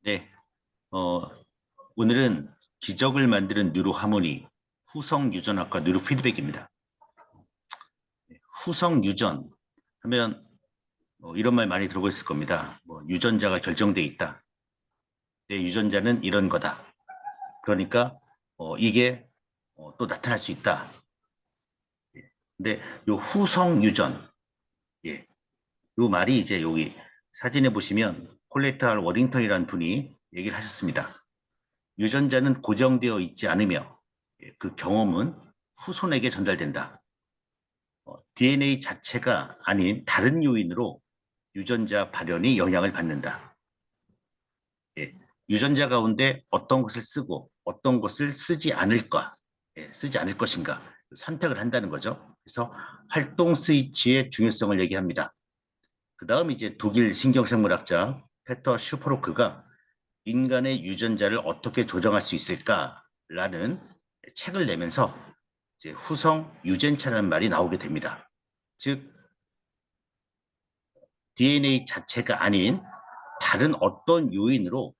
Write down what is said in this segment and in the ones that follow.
네, 어, 오늘은 기적을 만드는 뉴로하모니, 후성유전학과 뉴로피드백입니다. 후성유전 하면 이런 말 많이 들어보셨을 겁니다. 유전자가 결정돼 있다. 내 유전자는 이런 거다. 그러니까 이게 또 나타날 수 있다. 예. 근데 요 후성유전, 예, 요 말이 이제 여기 사진에 보시면 콜레타 워딩턴이라는 분이 얘기를 하셨습니다. 유전자는 고정되어 있지 않으며 그 경험은 후손에게 전달된다. DNA 자체가 아닌 다른 요인으로 유전자 발현이 영향을 받는다. 예, 유전자 가운데 어떤 것을 쓰고 어떤 것을 쓰지 않을까, 쓰지 않을 것인가 선택을 한다는 거죠. 그래서 활동 스위치의 중요성을 얘기합니다. 그 다음 이제 독일 신경생물학자 페터 슈퍼로크가 인간의 유전자를 어떻게 조정할 수 있을까라는 책을 내면서 이제 후성 유전차라는 말이 나오게 됩니다. 즉 DNA 자체가 아닌 다른 어떤 요인으로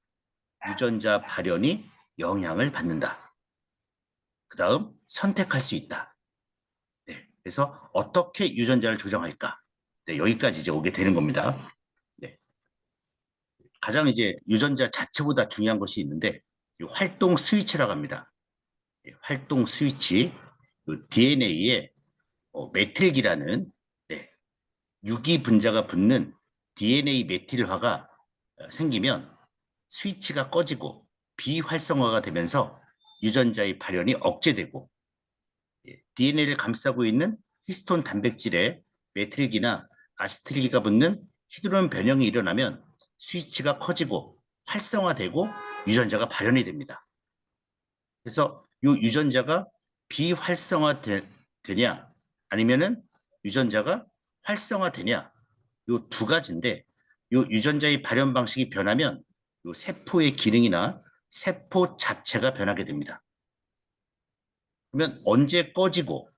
유전자 발현이 영향을 받는다. 그 다음 선택할 수 있다. 네, 그래서 어떻게 유전자를 조정할까? 네, 여기까지 이제 오게 되는 겁니다. 네, 가장 이제 유전자 자체보다 중요한 것이 있는데 활동 스위치라고 합니다. 활동 스위치, DNA에 메틸기라는 네, 유기 분자가 붙는 DNA 메틸화가 생기면 스위치가 꺼지고 비활성화가 되면서 유전자의 발현이 억제되고 DNA를 감싸고 있는 히스톤 단백질에 메틸기나 아시틸기가 붙는 히드론 변형이 일어나면 스위치가 커지고 활성화되고 유전자가 발현이 됩니다. 그래서 이 유전자가 비활성화되냐 아니면은 유전자가 활성화되냐 이 두 가지인데 이 유전자의 발현 방식이 변하면 이 세포의 기능이나 세포 자체가 변하게 됩니다. 그러면 언제 꺼지고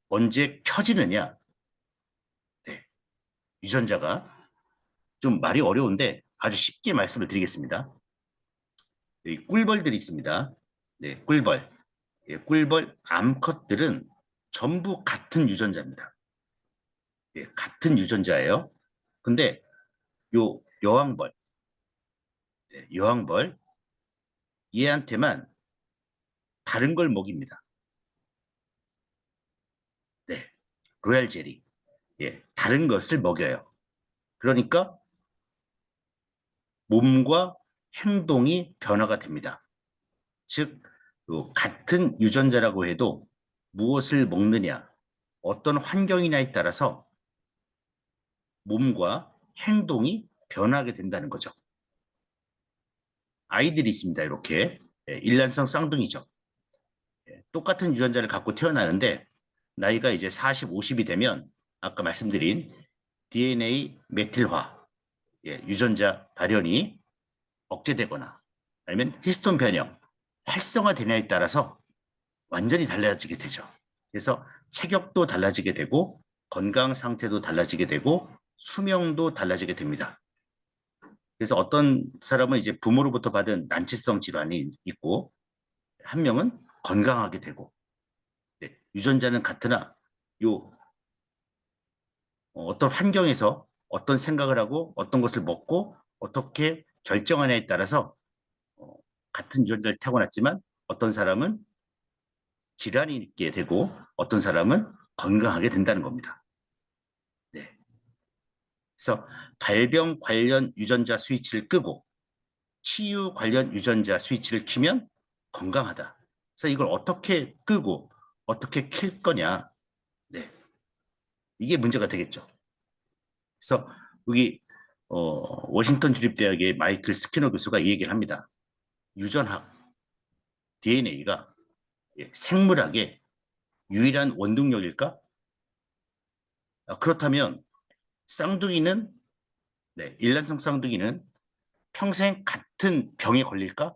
언제 켜지느냐? 네, 유전자가 좀 말이 어려운데 아주 쉽게 말씀을 드리겠습니다. 여기 꿀벌들이 있습니다. 네, 꿀벌. 예, 꿀벌 암컷들은 전부 같은 유전자입니다. 예, 같은 유전자예요. 근데 요 여왕벌, 여왕벌 얘한테만 다른 걸 먹입니다. 네, 로얄 젤리. 예, 다른 것을 먹여요. 그러니까 몸과 행동이 변화가 됩니다. 즉, 같은 유전자라고 해도 무엇을 먹느냐, 어떤 환경이냐에 따라서 몸과 행동이 변하게 된다는 거죠. 아이들이 있습니다. 이렇게 일란성 쌍둥이죠. 똑같은 유전자를 갖고 태어나는데 나이가 이제 40, 50이 되면 아까 말씀드린 DNA 메틸화, 유전자 발현이 억제되거나 아니면 히스톤 변형, 활성화되냐에 따라서 완전히 달라지게 되죠. 그래서 체격도 달라지게 되고 건강 상태도 달라지게 되고 수명도 달라지게 됩니다. 그래서 어떤 사람은 이제 부모로부터 받은 난치성 질환이 있고 한 명은 건강하게 되고 유전자는 같으나 요 어떤 환경에서 어떤 생각을 하고 어떤 것을 먹고 어떻게 결정하냐에 따라서 어, 같은 유전자를 타고났지만 어떤 사람은 질환이 있게 되고 어떤 사람은 건강하게 된다는 겁니다. 네. 그래서 발병 관련 유전자 스위치를 끄고 치유 관련 유전자 스위치를 키면 건강하다. 그래서 이걸 어떻게 끄고 어떻게 킬 거냐. 네. 이게 문제가 되겠죠. 그래서 여기 워싱턴 주립대학의 마이클 스키너 교수가 이 얘기를 합니다. 유전학, DNA가 생물학의 유일한 원동력일까? 그렇다면 쌍둥이는 일란성 쌍둥이는 평생 같은 병에 걸릴까?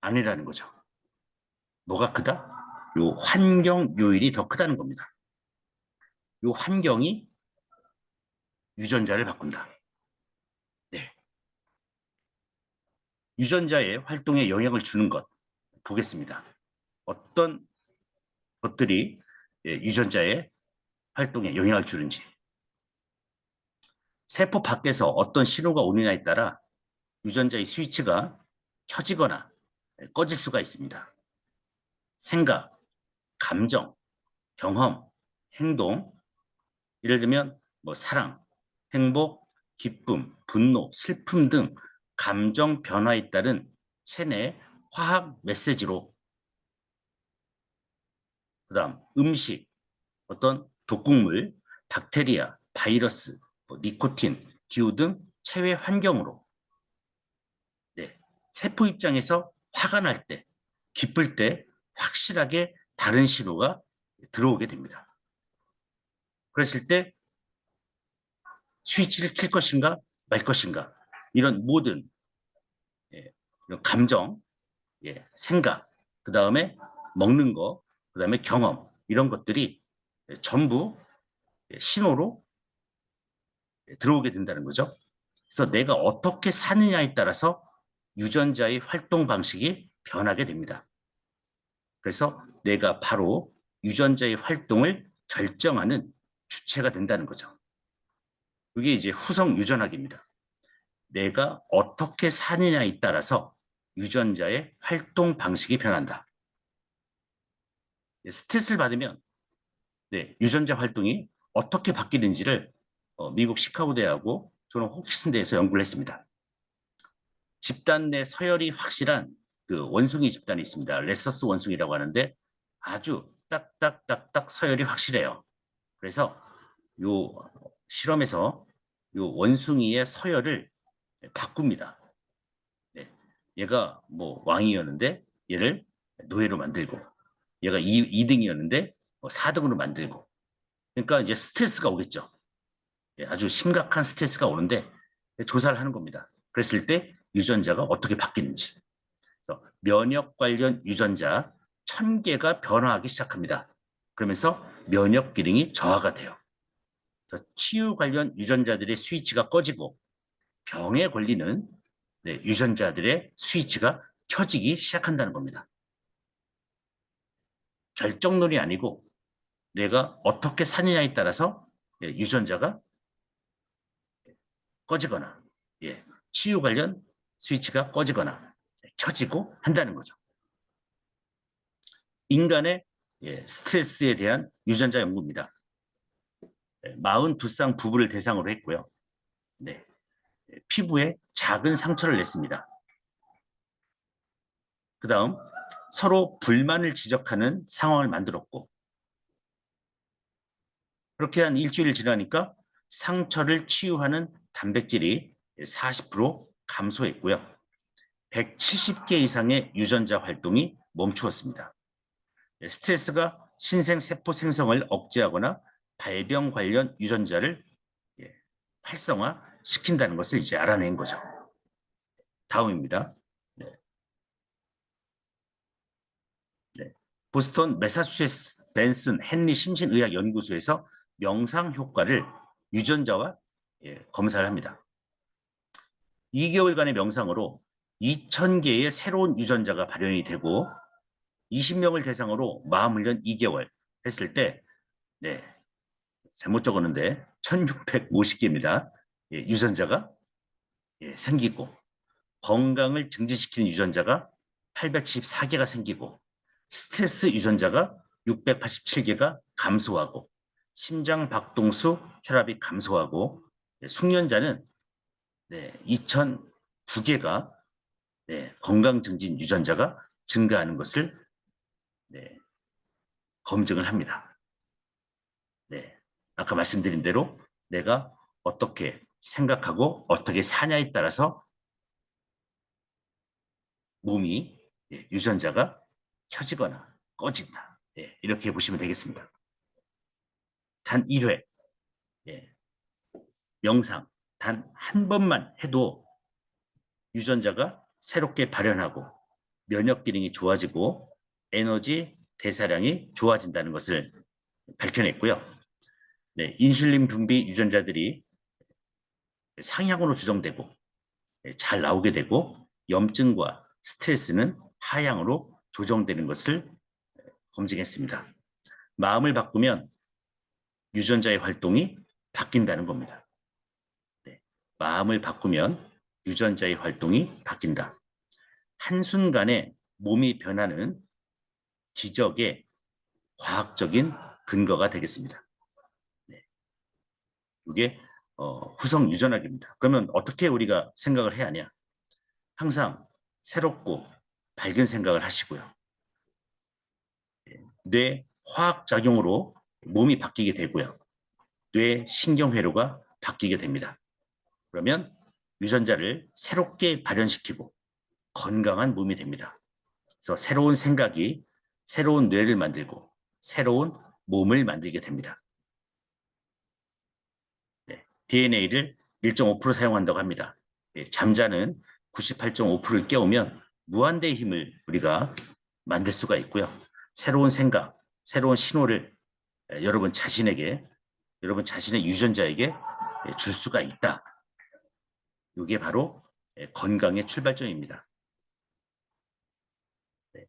아니라는 거죠. 뭐가 크다? 요 환경 요인이 더 크다는 겁니다. 요 환경이 유전자를 바꾼다. 네. 유전자의 활동에 영향을 주는 것 보겠습니다. 어떤 것들이 유전자의 활동에 영향을 주는지. 세포 밖에서 어떤 신호가 오느냐에 따라 유전자의 스위치가 켜지거나 꺼질 수가 있습니다. 생각, 감정, 경험, 행동, 예를 들면 사랑, 행복, 기쁨, 분노, 슬픔 등 감정 변화에 따른 체내 화학 메시지로, 그다음 음식, 어떤 독극물, 박테리아, 바이러스, 니코틴, 기후 등 체외 환경으로, 네, 세포 입장에서 화가 날 때, 기쁠 때 확실하게 다른 신호가 들어오게 됩니다. 그랬을 때 스위치를 킬 것인가 말 것인가, 이런 모든 이런 감정, 생각, 그 다음에 먹는 거, 그 다음에 경험, 이런 것들이 전부 신호로 들어오게 된다는 거죠. 그래서 내가 어떻게 사느냐에 따라서 유전자의 활동 방식이 변하게 됩니다. 그래서 내가 바로 유전자의 활동을 결정하는 주체가 된다는 거죠. 그게 이제 후성 유전학입니다. 내가 어떻게 사느냐에 따라서 유전자의 활동 방식이 변한다. 스트레스를 받으면 유전자 활동이 어떻게 바뀌는지를 미국 시카고 대하고 저는 호키슨대에서 연구를 했습니다. 집단 내 서열이 확실한 그 원숭이 집단이 있습니다. 레서스 원숭이라고 하는데 아주 딱딱딱딱 서열이 확실해요. 그래서 요 실험에서 요 원숭이의 서열을 바꿉니다. 네. 얘가 왕이었는데 얘를 노예로 만들고, 얘가 2등이었는데 4등으로 만들고. 그러니까 이제 스트레스가 오겠죠. 아주 심각한 스트레스가 오는데 조사를 하는 겁니다. 그랬을 때 유전자가 어떻게 바뀌는지. 그래서 면역 관련 유전자 1000개가 변화하기 시작합니다. 그러면서 면역 기능이 저하가 돼요. 그래서 치유 관련 유전자들의 스위치가 꺼지고 병에 걸리는 유전자들의 스위치가 켜지기 시작한다는 겁니다. 결정론이 아니고 내가 어떻게 사느냐에 따라서 유전자가 꺼지거나 치유 관련 스위치가 꺼지거나 켜지고 한다는 거죠. 인간의 스트레스에 대한 유전자 연구입니다. 42쌍 부부를 대상으로 했고요. 네, 피부에 작은 상처를 냈습니다. 그 다음 서로 불만을 지적하는 상황을 만들었고, 그렇게 한 일주일 지나니까 상처를 치유하는 단백질이 40% 감소했고요. 170개 이상의 유전자 활동이 멈추었습니다. 스트레스가 신생세포 생성을 억제하거나 발병 관련 유전자를 활성화시킨다는 것을 이제 알아낸 거죠. 다음입니다. 네. 네. 보스턴 매사추세츠 벤슨 헨리 심신의학연구소에서 명상 효과를 유전자와 검사를 합니다. 2개월간의 명상으로 2000개의 새로운 유전자가 발현이 되고 20명을 대상으로 마음 훈련 2개월 했을 때 잘못 적었는데 1650개입니다. 유전자가 생기고, 건강을 증진시키는 유전자가 874개가 생기고, 스트레스 유전자가 687개가 감소하고, 심장 박동수 혈압이 감소하고, 숙련자는 2009개가 건강 증진 유전자가 증가하는 것을 검증을 합니다. 아까 말씀드린 대로 내가 어떻게 생각하고 어떻게 사냐에 따라서 몸이 유전자가 켜지거나 꺼진다. 이렇게 보시면 되겠습니다. 단 1회 명상 단 한 번만 해도 유전자가 새롭게 발현하고 면역 기능이 좋아지고 에너지 대사량이 좋아진다는 것을 밝혀냈고요. 인슐린 분비 유전자들이 상향으로 조정되고 잘 나오게 되고 염증과 스트레스는 하향으로 조정되는 것을 검증했습니다. 마음을 바꾸면 유전자의 활동이 바뀐다는 겁니다. 네. 마음을 바꾸면 유전자의 활동이 바뀐다. 한순간에 몸이 변하는 기적의 과학적인 근거가 되겠습니다. 네. 이게 후성 유전학입니다. 그러면 어떻게 우리가 생각을 해야 하냐? 항상 새롭고 밝은 생각을 하시고요. 뇌 화학작용으로 몸이 바뀌게 되고요. 뇌 신경회로가 바뀌게 됩니다. 그러면 유전자를 새롭게 발현시키고 건강한 몸이 됩니다. 그래서 새로운 생각이 새로운 뇌를 만들고 새로운 몸을 만들게 됩니다. 네, DNA를 1.5% 사용한다고 합니다. 네, 잠자는 98.5%를 깨우면 무한대의 힘을 우리가 만들 수가 있고요. 새로운 생각, 새로운 신호를 여러분 자신에게, 여러분 자신의 유전자에게 줄 수가 있다. 이게 바로 건강의 출발점입니다. 네,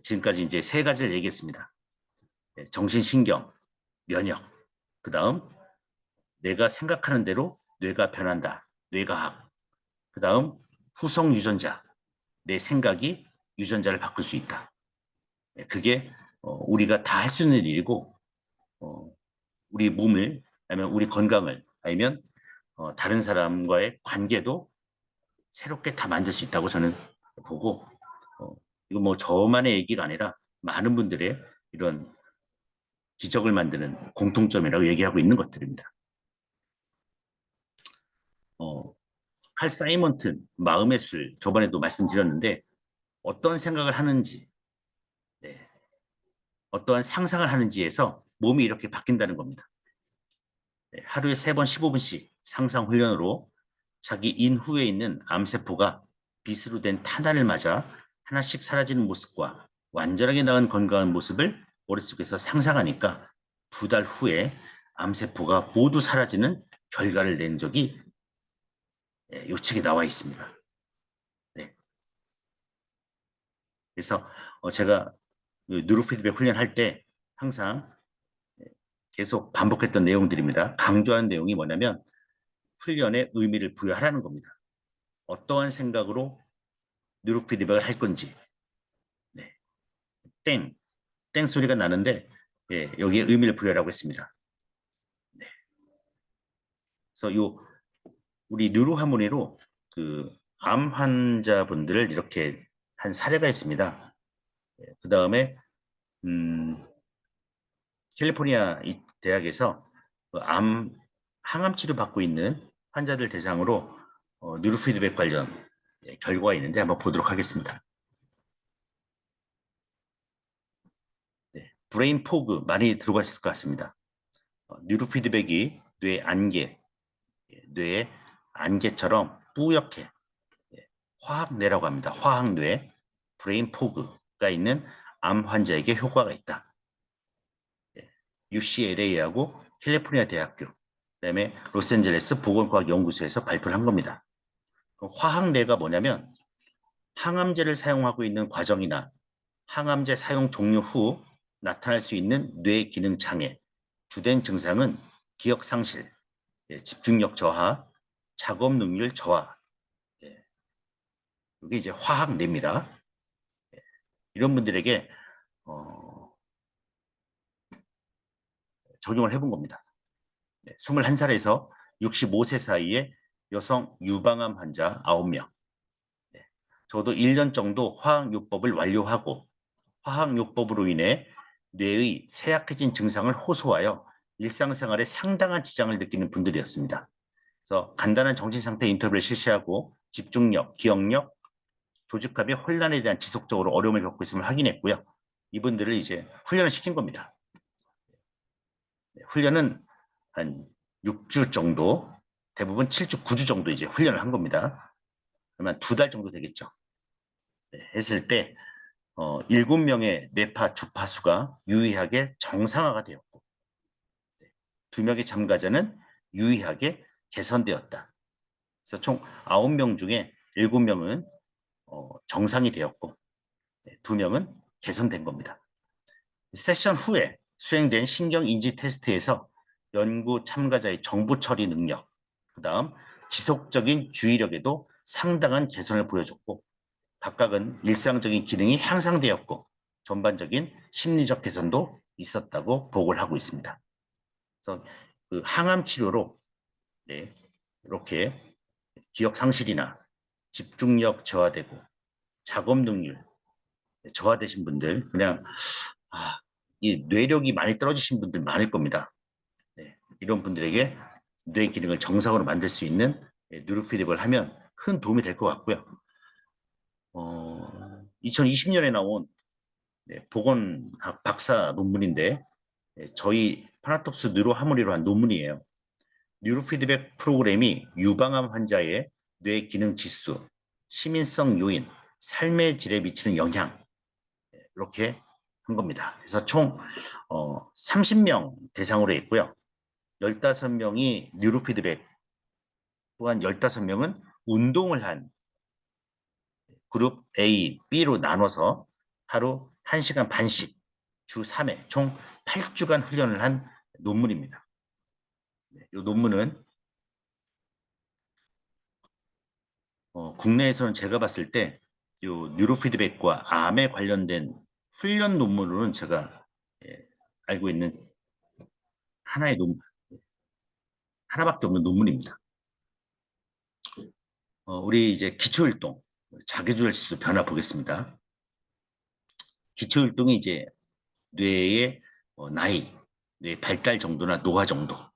지금까지 이제 세 가지를 얘기했습니다. 정신신경, 면역, 그 다음 내가 생각하는 대로 뇌가 변한다. 뇌과학. 그 다음 후성 유전자. 내 생각이 유전자를 바꿀 수 있다. 그게 우리가 다 할 수 있는 일이고 우리 몸을 아니면 우리 건강을 아니면 다른 사람과의 관계도 새롭게 다 만들 수 있다고 저는 보고 이거 뭐 저만의 얘기가 아니라 많은 분들의 이런 기적을 만드는 공통점이라고 얘기하고 있는 것들입니다. 칼 사이먼튼 마음의 술 저번에도 말씀드렸는데 어떤 생각을 하는지 네, 어떠한 상상을 하는지에서 몸이 이렇게 바뀐다는 겁니다. 네, 하루에 3번 15분씩 상상 훈련으로 자기 인후에 있는 암세포가 빗으로 된 탄환을 맞아 하나씩 사라지는 모습과 완전하게 나은 건강한 모습을 머릿속에서 상상하니까 2달 후에 암세포가 모두 사라지는 결과를 낸 적이 요 책에 나와 있습니다. 네. 그래서 제가 뉴로피드백 훈련할 때 항상 계속 반복했던 내용들입니다. 강조하는 내용이 뭐냐면 훈련에 의미를 부여하라는 겁니다. 어떠한 생각으로 뉴로피드백을 할 건지 네. 땡 소리가 나는데 예, 여기에 의미를 부여하라고 했습니다. 네. 그래서 우리 뉴로하모니로 그 암 환자분들을 이렇게 한 사례가 있습니다. 그 다음에 캘리포니아 대학에서 암 항암 치료 받고 있는 환자들 대상으로 뉴로피드백 관련 결과가 있는데 한번 보도록 하겠습니다. 네, 브레인 포그 많이 들어봤을 것 같습니다. 뉴로피드백이 뇌의 안개처럼 뿌옇게 화학뇌라고 합니다. 화학뇌, 브레인 포그가 있는 암 환자에게 효과가 있다. UCLA하고 캘리포니아 대학교, 그다음에 로스앤젤레스 보건과학연구소에서 발표를 한 겁니다. 화학뇌가 뭐냐면 항암제를 사용하고 있는 과정이나 항암제 사용 종료 후 나타날 수 있는 뇌 기능 장애, 주된 증상은 기억 상실, 집중력 저하, 작업 능률 저하. 이게 이제 화학뇌입니다. 이런 분들에게 적용을 해본 겁니다. 21살에서 65세 사이의 여성 유방암 환자 9명. 저도 1년 정도 화학요법을 완료하고 화학요법으로 인해 뇌의 쇠약해진 증상을 호소하여 일상생활에 상당한 지장을 느끼는 분들이었습니다. 그래서 간단한 정신상태 인터뷰를 실시하고 집중력, 기억력, 조직합의 혼란에 대한 지속적으로 어려움을 겪고 있음을 확인했고요. 이분들을 이제 훈련을 시킨 겁니다. 훈련은 한 6주 정도, 대부분 7주, 9주 정도 이제 훈련을 한 겁니다. 그러면 2달 정도 되겠죠. 했을 때 7명의 뇌파 주파수가 유의하게 정상화가 되었고 2명의 참가자는 유의하게 개선되었다. 그래서 총 9명 중에 7명은 정상이 되었고 2명은 개선된 겁니다. 세션 후에 수행된 신경인지 테스트에서 연구 참가자의 정보 처리 능력, 그 다음 지속적인 주의력에도 상당한 개선을 보여줬고 각각은 일상적인 기능이 향상되었고 전반적인 심리적 개선도 있었다고 보고를 하고 있습니다. 그래서 그 항암 치료로 네, 이렇게 기억 상실이나 집중력 저하되고 작업 능률 저하되신 분들 그냥 이 뇌력이 많이 떨어지신 분들 많을 겁니다. 네, 이런 분들에게 뇌 기능을 정상으로 만들 수 있는 뉴로피드백을 하면 큰 도움이 될 것 같고요. 2020년에 나온 보건학 박사 논문인데 저희 파나톡스 뉴로하모니로 한 논문이에요. 뉴로피드백 프로그램이 유방암 환자의 뇌 기능 지수, 시민성 요인, 삶의 질에 미치는 영향 이렇게 한 겁니다. 그래서 총 30명 대상으로 했고요. 15명이 뉴로피드백, 또한 15명은 운동을 한 그룹 A, B로 나눠서 하루 1시간 반씩 주 3회 총 8주간 훈련을 한 논문입니다. 이 논문은 국내에서는 제가 봤을 때 이 뉴로피드백과 암에 관련된 훈련 논문으로는 제가 알고 있는 하나의 논문, 하나밖에 없는 논문입니다. 우리 이제 기초율동, 자기조절 지수 변화 보겠습니다. 기초율동이 이제 뇌의 나이, 뇌 발달 정도나 노화 정도를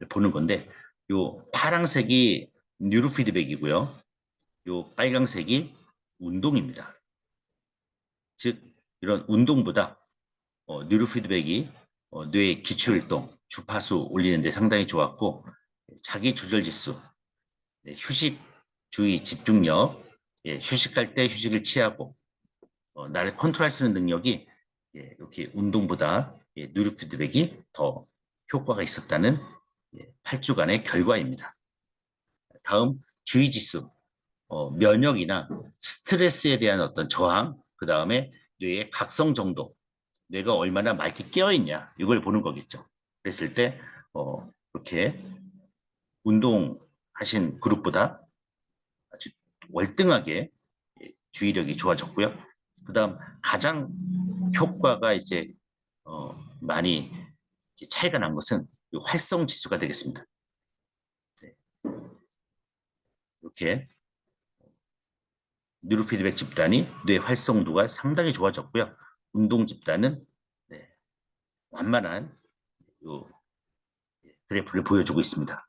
보는 건데, 요 파란색이 뉴로피드백이고요. 요 빨강색이 운동입니다. 즉, 이런 운동보다 뉴로피드백이 뇌의 기초율동, 주파수 올리는 데 상당히 좋았고, 자기 조절 지수, 휴식, 주의, 집중력, 휴식할 때 휴식을 취하고 나를 컨트롤할 수 있는 능력이 이렇게 운동보다 뉴로피드백이 더 효과가 있었다는 8주간의 결과입니다. 다음 주의 지수, 면역이나 스트레스에 대한 어떤 저항, 그 다음에 뇌의 각성 정도, 뇌가 얼마나 맑게 깨어 있냐 이걸 보는 거겠죠. 그랬을 때 이렇게 운동하신 그룹보다 아주 월등하게 주의력이 좋아졌고요. 그다음 가장 효과가 이제 많이 차이가 난 것은 활성 지수가 되겠습니다. 네. 이렇게 뉴로피드백 집단이 뇌 활성도가 상당히 좋아졌고요. 운동 집단은 완만한 그래프를 보여주고 있습니다.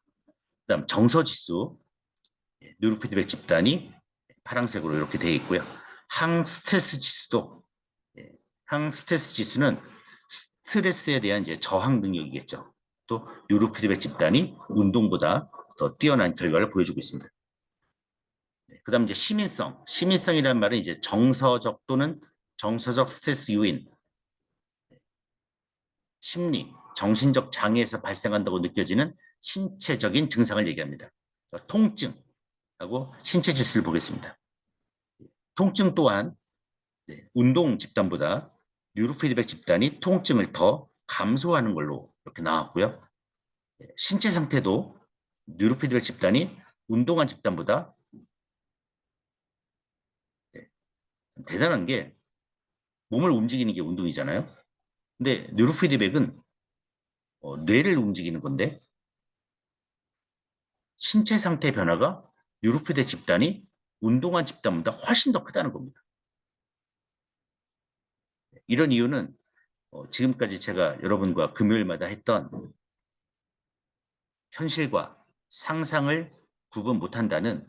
그다음 정서 지수, 뉴로피드백 집단이 파란색으로 이렇게 되어 있고요. 항스트레스 지수도 항스트레스 지수는 스트레스에 대한 이제 저항 능력이겠죠. 또 뉴로피드백 집단이 운동보다 더 뛰어난 결과를 보여주고 있습니다. 그다음 이제 시민성이라는 말은 이제 정서적 또는 정서적 스트레스 요인, 심리, 정신적 장애에서 발생한다고 느껴지는 신체적인 증상을 얘기합니다. 통증하고 신체 지수를 보겠습니다. 통증 또한 운동 집단보다 뉴로피드백 집단이 통증을 더 감소하는 걸로 이렇게 나왔고요. 신체 상태도 뉴로피드백 집단이 운동한 집단보다 대단한 게 몸을 움직이는 게 운동이잖아요. 근데 뉴로피드백은 뇌를 움직이는 건데 신체 상태 변화가 뉴로피드백 집단이 운동한 집단보다 훨씬 더 크다는 겁니다. 이런 이유는 지금까지 제가 여러분과 금요일마다 했던 현실과 상상을 구분 못한다는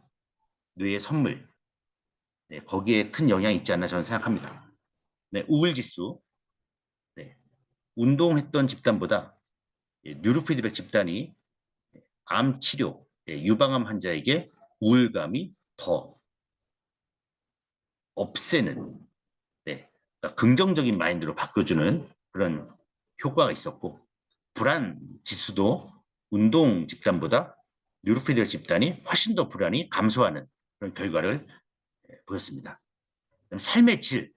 뇌의 선물, 거기에 큰 영향이 있지 않나 저는 생각합니다. 우울지수, 운동했던 집단보다 뉴로피드백 집단이 암 치료, 유방암 환자에게 우울감이 더 없애는, 그러니까 긍정적인 마인드로 바꿔주는 그런 효과가 있었고, 불안 지수도 운동 집단보다 뉴로피드백 집단이 훨씬 더 불안이 감소하는 그런 결과를 보였습니다. 삶의 질,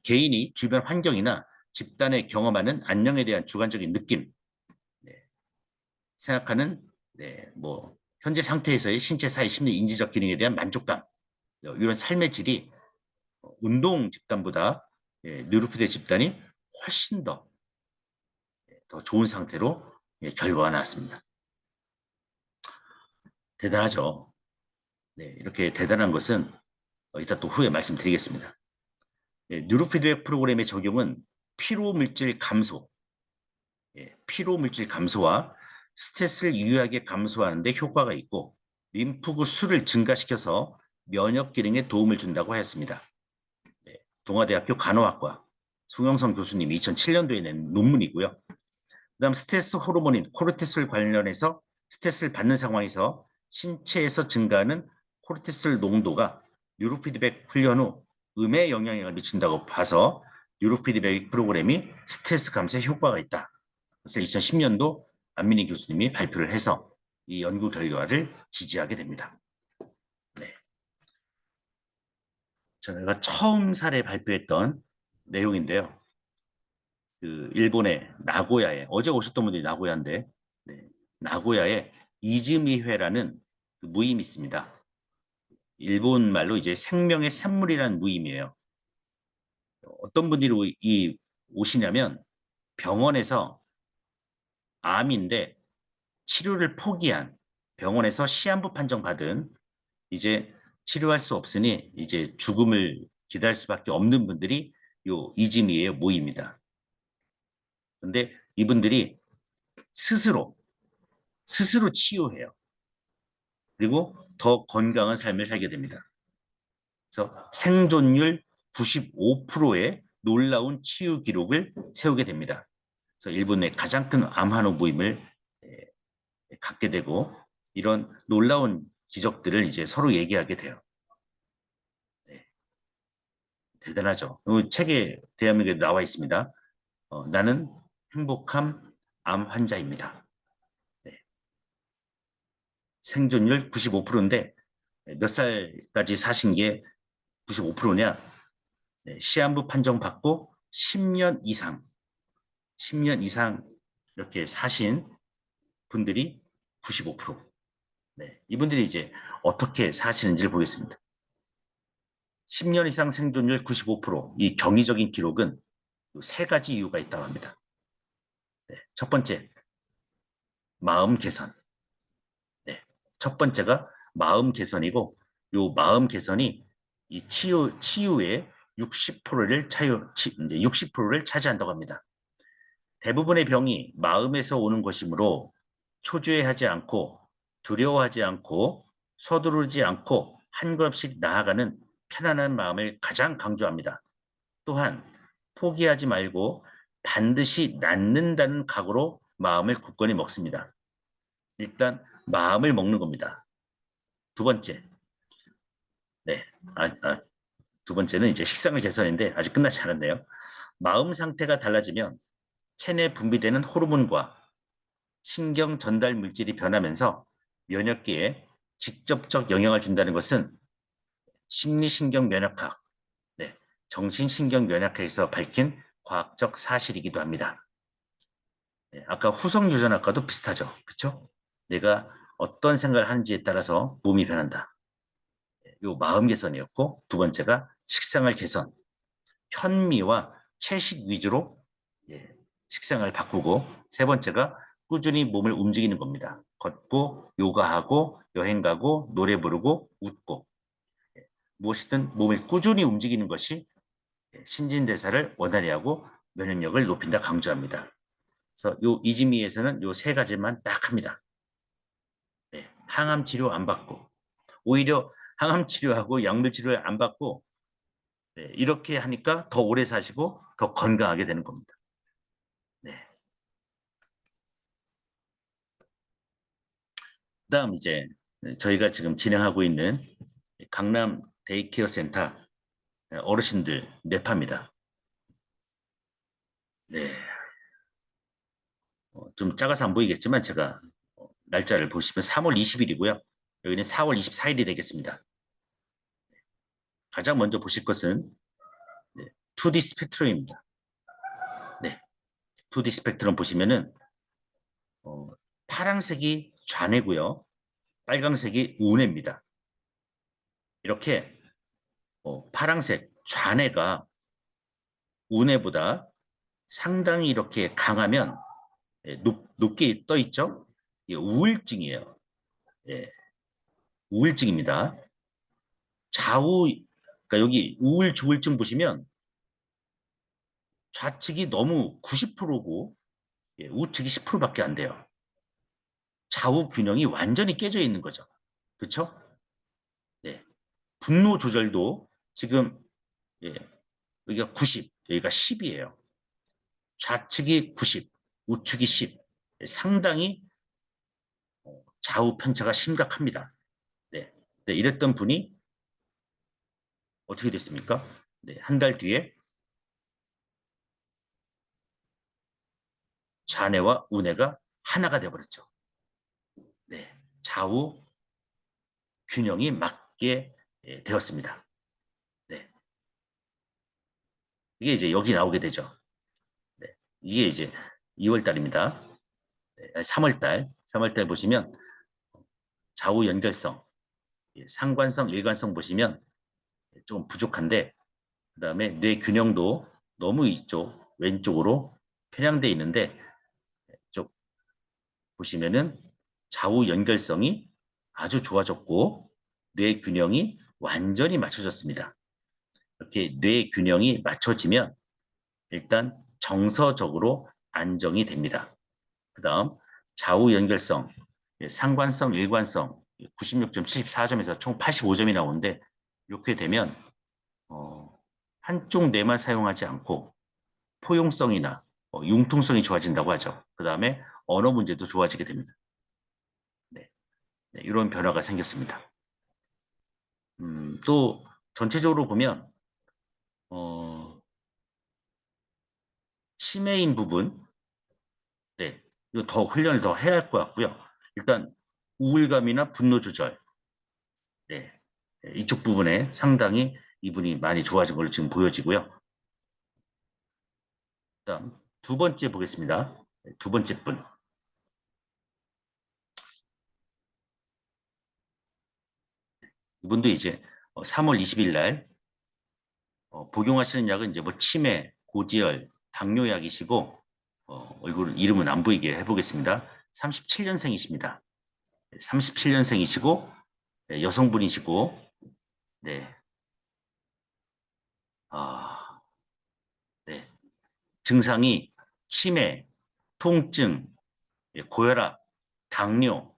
개인이 주변 환경이나 집단에 경험하는 안녕에 대한 주관적인 느낌, 생각하는 뭐 현재 상태에서의 신체, 사회, 심리, 인지적 기능에 대한 만족감, 이런 삶의 질이 운동 집단보다 뉴로피드 집단이 훨씬 더 좋은 상태로 결과가 나왔습니다. 대단하죠. 이렇게 대단한 것은 이따 또 후에 말씀드리겠습니다. 뉴로피드백 프로그램의 적용은 피로물질 감소, 피로물질 감소와 스트레스를 유의하게 감소하는 데 효과가 있고 림프구 수를 증가시켜서 면역 기능에 도움을 준다고 하였습니다. 동아대학교 간호학과 송영성 교수님이 2007년도에 낸 논문이고요. 그다음 스트레스 호르몬인 코르티솔 관련해서 스트레스를 받는 상황에서 신체에서 증가하는 코르티솔 농도가 뉴로피드백 훈련 후 음의 영향을 미친다고 봐서 뉴로피드백 프로그램이 스트레스 감소에 효과가 있다. 그래서 2010년도 안민희 교수님이 발표를 해서 이 연구 결과를 지지하게 됩니다. 제가 처음 사례 발표했던 내용인데요. 그 일본의 나고야에 어제 오셨던 분들이 나고야인데 나고야에 이즈미회라는 그 무임이 있습니다. 일본 말로 이제 생명의 산물이라는 무임이에요. 어떤 분들이 오시냐면 병원에서 암인데 치료를 포기한 병원에서 시한부 판정받은 이제 치료할 수 없으니 이제 죽음을 기다릴 수밖에 없는 분들이 요 이즈미의 모임입니다. 근데 이분들이 스스로 치유해요. 그리고 더 건강한 삶을 살게 됩니다. 그래서 생존율 95%의 놀라운 치유 기록을 세우게 됩니다. 그래서 일본의 가장 큰 암환우 모임을 갖게 되고 이런 놀라운 기적들을 이제 서로 얘기하게 돼요. 네, 대단하죠. 책에 대한민국에 나와 있습니다. 나는 행복한 암 환자입니다. 네. 생존율 95%인데 몇 살까지 사신 게 95%냐? 시한부 판정 받고 10년 이상 이렇게 사신 분들이 95%. 이분들이 이제 어떻게 사시는지를 보겠습니다. 10년 이상 생존율 95%. 이 경이적인 기록은 세 가지 이유가 있다고 합니다. 첫 번째, 마음 개선. 첫 번째가 마음 개선이고, 이 마음 개선이 이 치유의 60%를 60%를 차지한다고 합니다. 대부분의 병이 마음에서 오는 것이므로 초조해하지 않고 두려워하지 않고 서두르지 않고 한 걸음씩 나아가는 편안한 마음을 가장 강조합니다. 또한 포기하지 말고 반드시 낫는다는 각오로 마음을 굳건히 먹습니다. 일단 마음을 먹는 겁니다. 두 번째, 두 번째는 이제 식상을 개선인데 아직 끝나지 않았네요. 마음 상태가 달라지면 체내 분비되는 호르몬과 신경 전달 물질이 변하면서 면역계에 직접적 영향을 준다는 것은 심리신경면역학, 정신신경면역학에서 밝힌 과학적 사실이기도 합니다. 아까 후성유전학과도 비슷하죠. 그렇죠? 내가 어떤 생각을 하는지에 따라서 몸이 변한다. 요 마음 개선이었고 두 번째가 식생활 개선, 현미와 채식 위주로 식생활을 바꾸고 세 번째가 꾸준히 몸을 움직이는 겁니다. 걷고 요가하고 여행 가고 노래 부르고 웃고 무엇이든 몸을 꾸준히 움직이는 것이 신진대사를 원활히 하고 면역력을 높인다 강조합니다. 그래서 요 이지미에서는 요 세 가지만 딱 합니다. 항암 치료 안 받고 오히려 항암 치료하고 약물 치료를 안 받고 이렇게 하니까 더 오래 사시고 더 건강하게 되는 겁니다. 그다음 이제 저희가 지금 진행하고 있는 강남 데이케어 센터 어르신들 뇌파입니다. 좀 작아서 안 보이겠지만 제가 날짜를 보시면 3월 20일이고요. 여기는 4월 24일이 되겠습니다. 가장 먼저 보실 것은 2D 스펙트럼입니다. 네, 2D 스펙트럼 보시면은 파란색이 좌뇌고요. 빨강색이 우뇌입니다. 이렇게 파란색 좌뇌가 우뇌보다 상당히 이렇게 강하면 높게 떠 있죠. 이게 우울증이에요. 예, 우울증입니다. 좌우, 그러니까 여기 우울증 보시면 좌측이 너무 90%고 우측이 10%밖에 안 돼요. 좌우 균형이 완전히 깨져 있는 거죠. 그렇죠? 네. 분노 조절도 지금 예, 여기가 90, 여기가 10이에요. 좌측이 90, 우측이 10. 상당히 좌우 편차가 심각합니다. 네. 네, 이랬던 분이 어떻게 됐습니까? 네, 한 달 뒤에 좌뇌와 우뇌가 하나가 되어버렸죠. 네, 좌우 균형이 맞게 되었습니다. 네, 이게 이제 여기 나오게 되죠. 네, 이게 이제 2월 달입니다. 네, 3월 달, 3월 달 보시면 좌우 연결성, 상관성, 일관성 보시면 좀 부족한데, 그 다음에 뇌 균형도 너무 이쪽 왼쪽으로 편향돼 있는데, 좀 보시면은 좌우 연결성이 아주 좋아졌고 뇌 균형이 완전히 맞춰졌습니다. 이렇게 뇌 균형이 맞춰지면 일단 정서적으로 안정이 됩니다. 그 다음 좌우 연결성, 상관성, 일관성 96.74점에서 총 85점이 나오는데 이렇게 되면 한쪽 뇌만 사용하지 않고 포용성이나 융통성이 좋아진다고 하죠. 그 다음에 언어 문제도 좋아지게 됩니다. 네, 네, 이런 변화가 생겼습니다. 또 전체적으로 보면 치매인 부분, 네, 이거 더 훈련을 더 해야 할 것 같고요. 일단 우울감이나 분노 조절, 네, 네, 이쪽 부분에 상당히 이분이 많이 좋아진 걸로 지금 보여지고요. 다음 두 번째 보겠습니다. 네, 두 번째 분. 이분도 이제 3월 20일 날 복용하시는 약은 이제 뭐 치매, 고지혈, 당뇨약이시고 얼굴 이름은 안 보이게 해보겠습니다. 37년생이십니다. 37년생이시고 여성분이시고 네. 아, 네. 증상이 치매, 통증, 고혈압, 당뇨,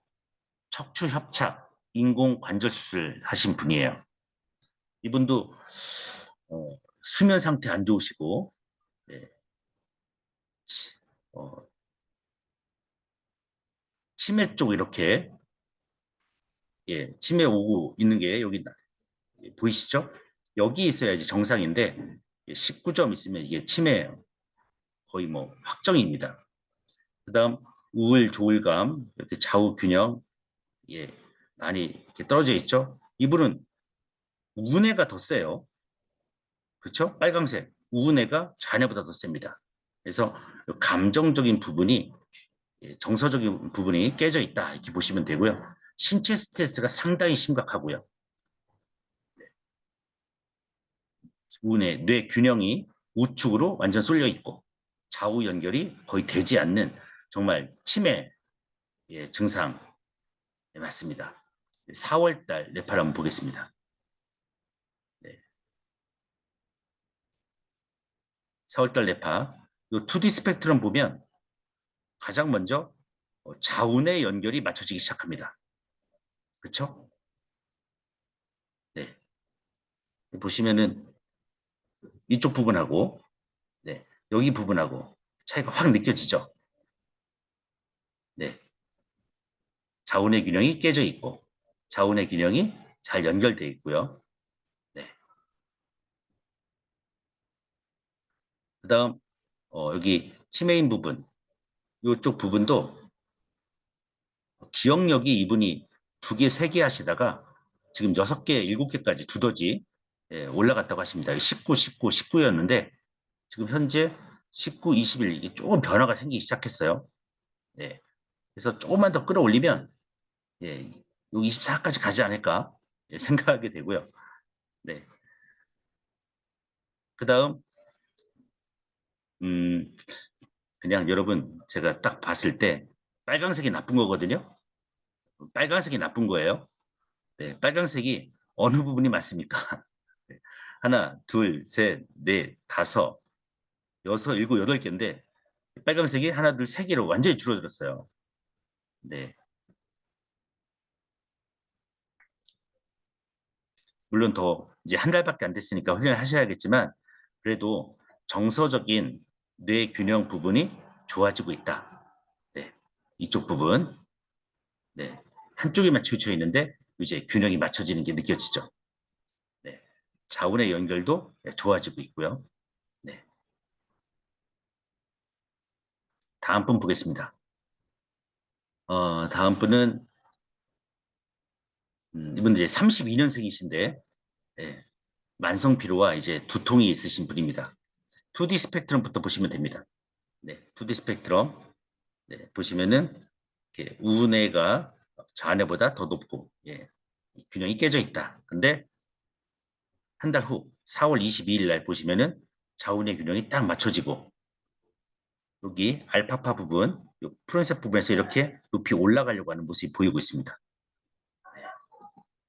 척추 협착, 인공관절 수술 하신 분이에요. 이분도 수면 상태 안 좋으시고 네. 어, 치매 쪽 이렇게 치매 오고 있는 게 여기 보이시죠? 여기 있어야지 정상인데 19점 있으면 이게 치매예요. 거의 뭐 확정입니다. 그다음 우울, 조울감, 이렇게 좌우 균형 예, 많이 이렇게 떨어져 있죠. 이분은 우뇌가 더 세요. 그렇죠? 빨강색 우뇌가 좌뇌보다 더 셉니다. 그래서 감정적인 부분이 정서적인 부분이 깨져 있다 이렇게 보시면 되고요. 신체 스트레스가 상당히 심각하고요. 우뇌 뇌 균형이 우측으로 완전 쏠려 있고 좌우 연결이 거의 되지 않는 정말 치매 증상 맞습니다. 4월달 뇌파를 한번 보겠습니다. 네. 4월달 뇌파 이 2D 스펙트럼 보면 가장 먼저 좌우뇌 연결이 맞춰지기 시작합니다. 그렇죠? 네. 보시면은 이쪽 부분하고 네. 여기 부분하고 차이가 확 느껴지죠? 네. 좌우뇌 균형이 깨져 있고 좌우뇌 균형이 잘 연결되어 있고요. 네. 그다음 여기 치매인 부분 이쪽 부분도 기억력이 이분이 2개, 3개 하시다가 지금 6개, 7개까지 두더지 예, 올라갔다고 하십니다. 19, 19, 19였는데 지금 현재 19, 21 이게 조금 변화가 생기기 시작했어요. 네. 그래서 조금만 더 끌어올리면 예, 요 24까지 가지 않을까 예, 생각하게 되고요. 네. 그다음 음, 그냥 여러분 제가 딱 봤을 때 빨강색이 나쁜 거거든요. 빨강색이 나쁜 거예요. 네, 빨강색이 어느 부분이 맞습니까? 네. 하나, 둘, 셋, 넷, 다섯, 여섯, 일곱, 여덟 개인데 빨강색이 하나, 둘, 세 개로 완전히 줄어들었어요. 네. 물론 더 이제 한 달밖에 안 됐으니까 훈련을 하셔야겠지만 그래도 정서적인 뇌 균형 부분이 좋아지고 있다. 네. 이쪽 부분. 네. 한쪽에만 치우쳐 있는데 이제 균형이 맞춰지는 게 느껴지죠. 네. 좌우의 연결도 좋아지고 있고요. 네. 다음 분 보겠습니다. 다음 분은 이분 이제 32년생이신데 만성 피로와 이제 두통이 있으신 분입니다. 2D 스펙트럼부터 보시면 됩니다. 네, 2D 스펙트럼 보시면은 이렇게 우뇌가 좌뇌보다 더 높고 균형이 깨져 있다. 근데 한 달 후 4월 22일 날 보시면은 좌우뇌 균형이 딱 맞춰지고 여기 알파파 부분, 푸른색 부분에서 이렇게 높이 올라가려고 하는 모습이 보이고 있습니다.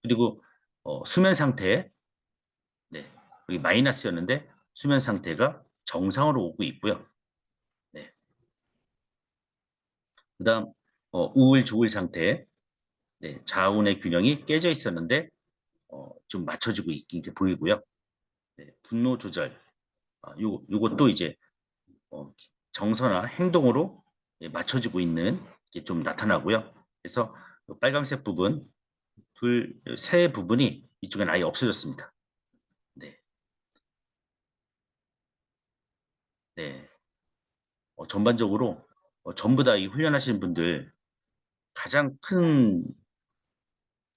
그리고 수면 상태, 네, 여기 마이너스였는데 수면 상태가 정상으로 오고 있고요. 네, 그다음 우울 조울 상태, 네, 좌우의 균형이 깨져 있었는데 좀 맞춰지고 있긴 게 보이고요. 네, 분노 조절, 요것도 이제 어, 정서나 행동으로 맞춰지고 있는 게 좀 나타나고요. 그래서 빨간색 부분, 세 부분이 이쪽엔 아예 없어졌습니다. 네, 네. 전반적으로 전부 다 이 훈련하시는 분들 가장 큰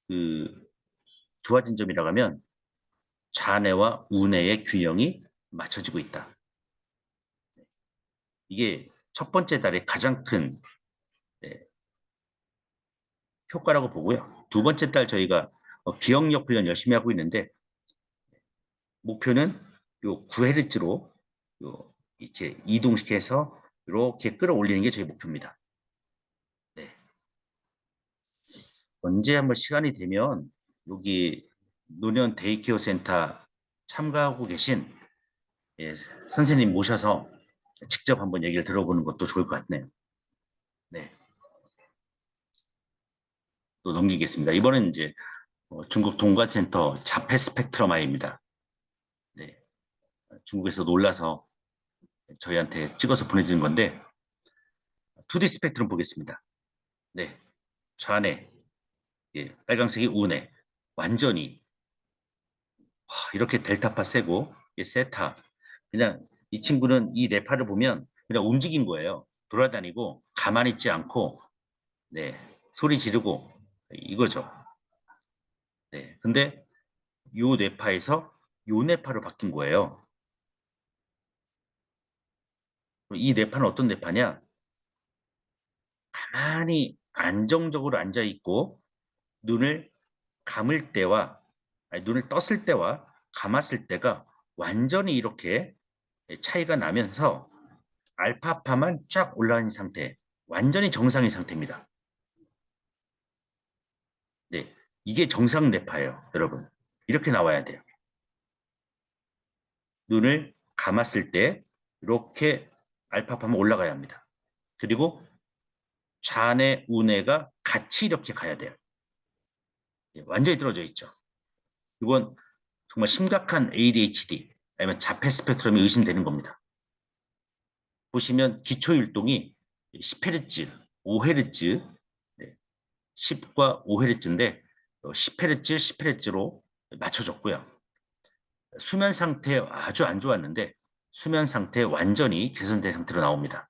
그 좋아진 점이라고 하면 좌뇌와 우뇌의 균형이 맞춰지고 있다. 이게 첫 번째 달의 가장 큰 네, 효과라고 보고요. 두 번째 달 저희가 기억력 훈련 열심히 하고 있는데 목표는 요 9Hz로 요 이렇게 이동시켜서 이렇게 끌어올리는 게 저희 목표입니다. 네. 언제 한번 시간이 되면 여기 노년 데이케어 센터 참가하고 계신 선생님 모셔서 직접 한번 얘기를 들어보는 것도 좋을 것 같네요. 네. 또 넘기겠습니다. 이번엔 이제 중국 동과센터 자폐 스펙트럼 아이입니다. 네. 중국에서 놀라서 저희한테 찍어서 보내주는 건데 2D 스펙트럼 보겠습니다. 네. 좌뇌, 빨강색이 우뇌. 완전히 이렇게 델타파 세고 세타. 그냥 이 친구는 이 뇌파를 보면 그냥 움직인 거예요. 돌아다니고 가만히 있지 않고 네. 소리 지르고 이거죠. 네. 근데 요 뇌파에서 요 뇌파로 바뀐 거예요. 이 뇌파는 어떤 뇌파냐? 가만히 안정적으로 앉아 있고 눈을 감을 때와 아니, 눈을 떴을 때와 감았을 때가 완전히 이렇게 차이가 나면서 알파파만 쫙 올라간 상태, 완전히 정상의 상태입니다. 네, 이게 정상 뇌파예요, 여러분. 이렇게 나와야 돼요. 눈을 감았을 때 이렇게 알파파만 올라가야 합니다. 그리고 좌뇌, 우뇌가 같이 이렇게 가야 돼요. 완전히 떨어져 있죠. 이건 정말 심각한 ADHD 아니면 자폐 스펙트럼이 의심되는 겁니다. 보시면 기초율동이 10Hz, 5Hz, 10과 5Hz인데 10Hz, 10Hz로 맞춰줬고요. 수면 상태 아주 안 좋았는데 수면 상태 완전히 개선된 상태로 나옵니다.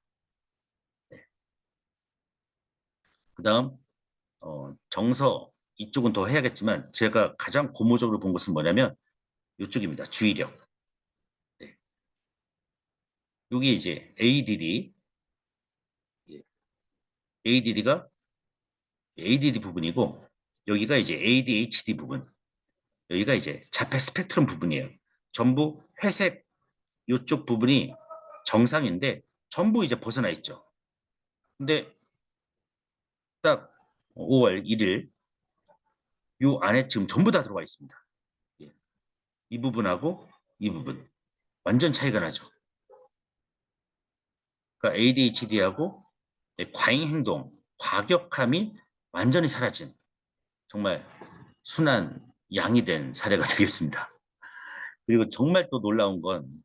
네. 그 다음 정서 이쪽은 더 해야겠지만 제가 가장 고무적으로 본 것은 뭐냐면 이쪽입니다. 주의력. 네. 여기 이제 ADD, ADD가 ADD 부분이고 여기가 이제 ADHD 부분. 여기가 이제 자폐 스펙트럼 부분이에요. 전부 회색 이쪽 부분이 정상인데 전부 이제 벗어나 있죠. 근데 딱 5월 1일 이 안에 지금 전부 다 들어가 있습니다. 예. 이 부분하고 이 부분 완전 차이가 나죠. 그러니까 ADHD하고 과잉 행동, 과격함이 완전히 사라진 정말 순한 양이 된 사례가 되겠습니다. 그리고 정말 또 놀라운 건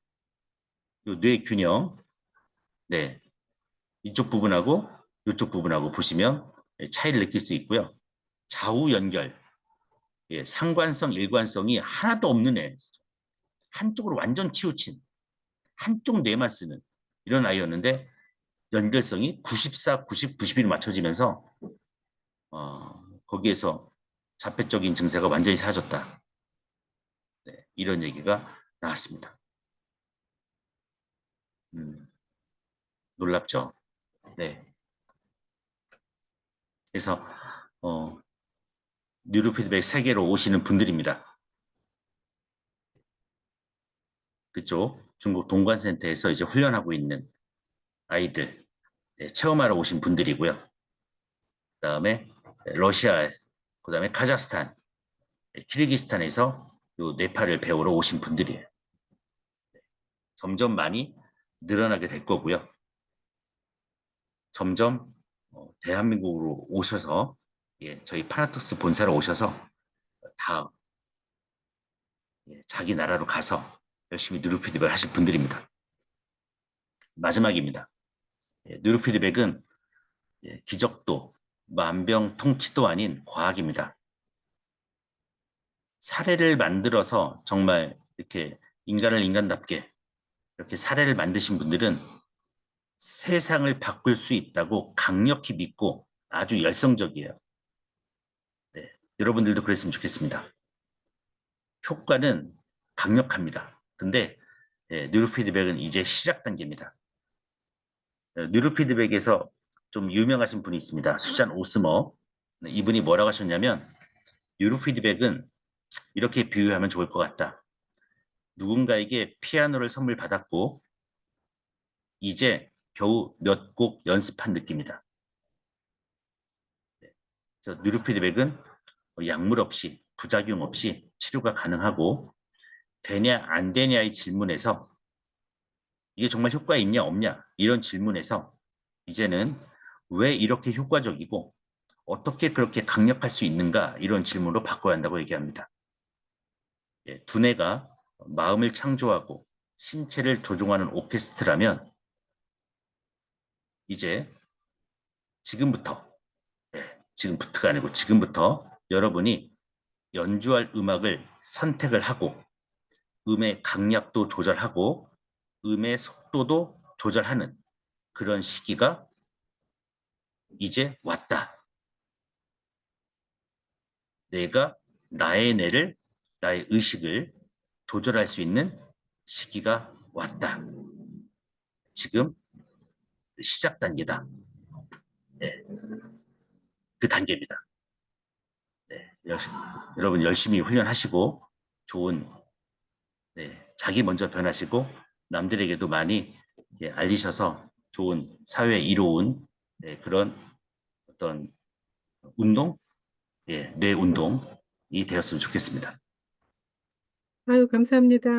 뇌 균형, 네, 이쪽 부분하고 이쪽 부분하고 보시면 차이를 느낄 수 있고요. 좌우 연결, 예, 상관성, 일관성이 하나도 없는 애, 한쪽으로 완전 치우친, 한쪽 뇌만 쓰는 이런 아이였는데 연결성이 94, 90, 91이 맞춰지면서 거기에서 자폐적인 증세가 완전히 사라졌다. 네, 이런 얘기가 나왔습니다. 놀랍죠? 네. 그래서 뉴로피드백 세계로 오시는 분들입니다. 그쪽 중국 동관센터에서 이제 훈련하고 있는 아이들 네, 체험하러 오신 분들이고요. 그다음에 러시아, 그다음에 카자흐스탄, 키르기스탄에서 네팔을 배우러 오신 분들이에요. 점점 많이 늘어나게 될 거고요. 점점 대한민국으로 오셔서 예, 저희 파나톡스 본사로 오셔서 다 예, 자기 나라로 가서 열심히 뉴로피드백 하실 분들입니다. 마지막입니다. 예, 뉴로피드백은 예, 기적도 만병통치도 아닌 과학입니다. 사례를 만들어서 정말 이렇게 인간을 인간답게 이렇게 사례를 만드신 분들은 세상을 바꿀 수 있다고 강력히 믿고 아주 열성적이에요. 네, 여러분들도 그랬으면 좋겠습니다. 효과는 강력합니다. 근데 예, 뉴로피드백은 이제 시작 단계입니다. 뉴로피드백에서 좀 유명하신 분이 있습니다. 수잔 오스머. 네, 이분이 뭐라고 하셨냐면 뉴로피드백은 이렇게 비유하면 좋을 것 같다. 누군가에게 피아노를 선물 받았고 이제 겨우 몇 곡 연습한 느낌이다. 그래서 뉴로피드백은 약물 없이 부작용 없이 치료가 가능하고 되냐 안 되냐의 질문에서 이게 정말 효과 있냐 없냐 이런 질문에서 이제는 왜 이렇게 효과적이고 어떻게 그렇게 강력할 수 있는가 이런 질문으로 바꿔야 한다고 얘기합니다. 예, 두뇌가 마음을 창조하고 신체를 조종하는 오케스트라면 이제 지금부터 지금부터가 아니고 지금부터 여러분이 연주할 음악을 선택을 하고 음의 강약도 조절하고 음의 속도도 조절하는 그런 시기가 이제 왔다. 내가 나의 뇌를, 나의 의식을 조절할 수 있는 시기가 왔다. 지금 시작 단계다. 네, 그 단계입니다. 네, 여러분 열심히 훈련하시고 좋은 네, 자기 먼저 변하시고 남들에게도 많이 예, 알리셔서 좋은 사회에 이로운 네, 그런 어떤 운동, 예, 뇌 운동이 되었으면 좋겠습니다. 아유, 감사합니다.